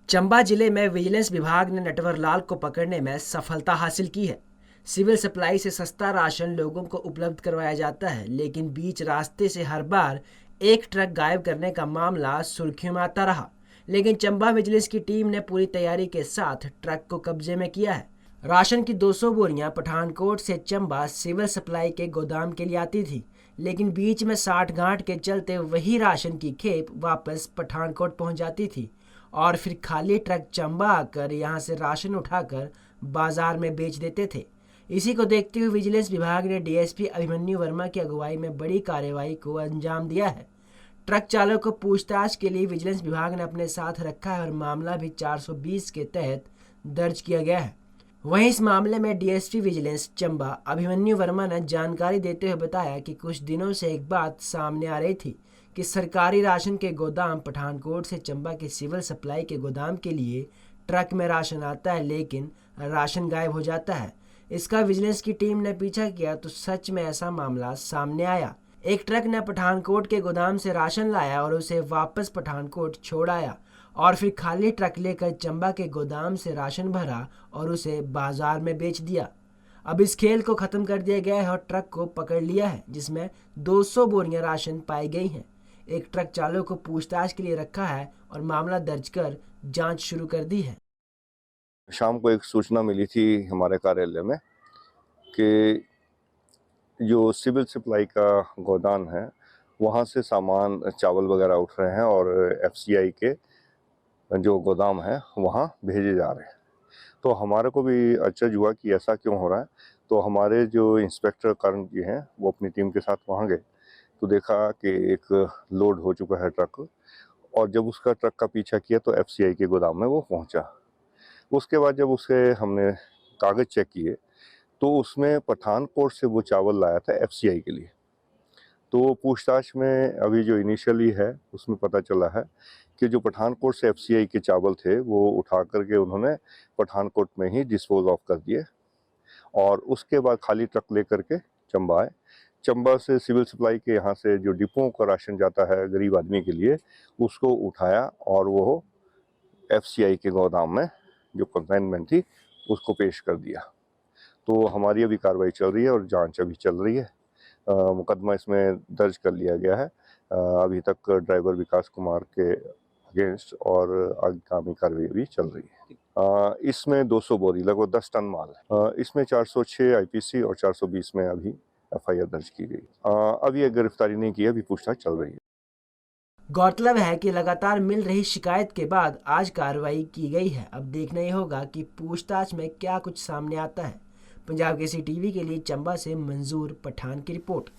चंबा जिले में विजिलेंस विभाग ने नटवर लाल को पकड़ने में सफलता हासिल की है। सिविल सप्लाई से सस्ता राशन लोगों को उपलब्ध करवाया जाता है, लेकिन बीच रास्ते से हर बार एक ट्रक गायब करने का मामला सुर्खियों में आता रहा। लेकिन चंबा विजिलेंस की टीम ने पूरी तैयारी के साथ ट्रक को कब्जे में किया है। राशन की 200 बोरियां पठानकोट से चंबा सिविल सप्लाई के गोदाम के लिए आती थी, लेकिन बीच में 60 गांठ के चलते वही राशन की खेप वापस पठानकोट पहुंच जाती थी और फिर खाली ट्रक चंबा आकर यहां से राशन उठाकर बाजार में बेच देते थे। इसी को देखते हुए विजिलेंस विभाग ने डीएसपी अभिमन्यु वर्मा की अगुवाई में बड़ी कार्रवाई को अंजाम दिया है। ट्रक चालक को पूछताछ के लिए विजिलेंस विभाग ने अपने साथ रखा है और मामला भी 420 के तहत दर्ज किया गया है। वहीं इस मामले में डीएसपी विजिलेंस चंबा अभिमन्यु वर्मा ने जानकारी देते हुए बताया कि कुछ दिनों से एक बात सामने आ रही थी कि सरकारी राशन के गोदाम पठानकोट से चंबा के सिविल सप्लाई के गोदाम के लिए ट्रक में राशन आता है, लेकिन राशन गायब हो जाता है। इसका विजिलेंस की टीम ने पीछा किया तो सच में ऐसा मामला सामने आया। एक ट्रक ने पठानकोट के गोदाम से राशन लाया और उसे वापस पठानकोट छोड़ आया और फिर खाली ट्रक लेकर चंबा के गोदाम से राशन भरा और उसे बाजार में बेच दिया। अब इस खेल को खत्म कर दिया गया है और ट्रक को पकड़ लिया है, जिसमें 200 बोरियां राशन पाई गई हैं। एक ट्रक चालक को पूछताछ के लिए रखा है और मामला दर्ज कर जांच शुरू कर दी है। शाम को एक सूचना मिली थी हमारे कार्यालय में कि जो सिविल सप्लाई का गोदाम है वहाँ से सामान चावल वगैरह उठ रहे हैं और एफसीआई के जो गोदाम है वहाँ भेजे जा रहे हैं। तो हमारे को भी अचरज हुआ कि ऐसा क्यों हो रहा है। तो हमारे जो इंस्पेक्टर करण जी हैं वो अपनी टीम के साथ वहाँ गए तो देखा कि एक लोड हो चुका है ट्रक, और जब उसका ट्रक का पीछा किया तो एफसीआई के गोदाम में वो पहुँचा। उसके बाद जब उसे हमने कागज़ चेक किए तो उसमें पठानकोट से वो चावल लाया था एफसीआई के लिए। तो पूछताछ में अभी जो इनिशियली है उसमें पता चला है कि जो पठानकोट से एफसीआई के चावल थे वो उठा करके उन्होंने पठानकोट में ही डिस्पोज ऑफ कर दिए और उसके बाद खाली ट्रक लेकर के चंबा आए। चंबा से सिविल सप्लाई के यहाँ से जो डिपों का राशन जाता है गरीब आदमी के लिए, उसको उठाया और वो एफसीआई के गोदाम में जो कंसाइनमेंट थी उसको पेश कर दिया। तो हमारी अभी कार्रवाई चल रही है और जांच अभी चल रही है। मुकदमा इसमें दर्ज कर लिया गया है। अभी तक ड्राइवर विकास कुमार के अगेंस्ट और आगामी कार्रवाई भी चल रही है। इसमें 200 बोरी लगभग 10 टन माल है। इसमें 406 आईपीसी और 420 में अभी एफआईआर दर्ज की गई। अभी ये गिरफ्तारी नहीं की है, अभी पूछताछ चल रही है। गौरतलब है कि लगातार मिल रही शिकायत के बाद आज कार्रवाई की गई है। अब देखना ही होगा कि पूछताछ में क्या कुछ सामने आता है। पंजाब केसरी टीवी के लिए चंबा से मंजूर पठान की रिपोर्ट।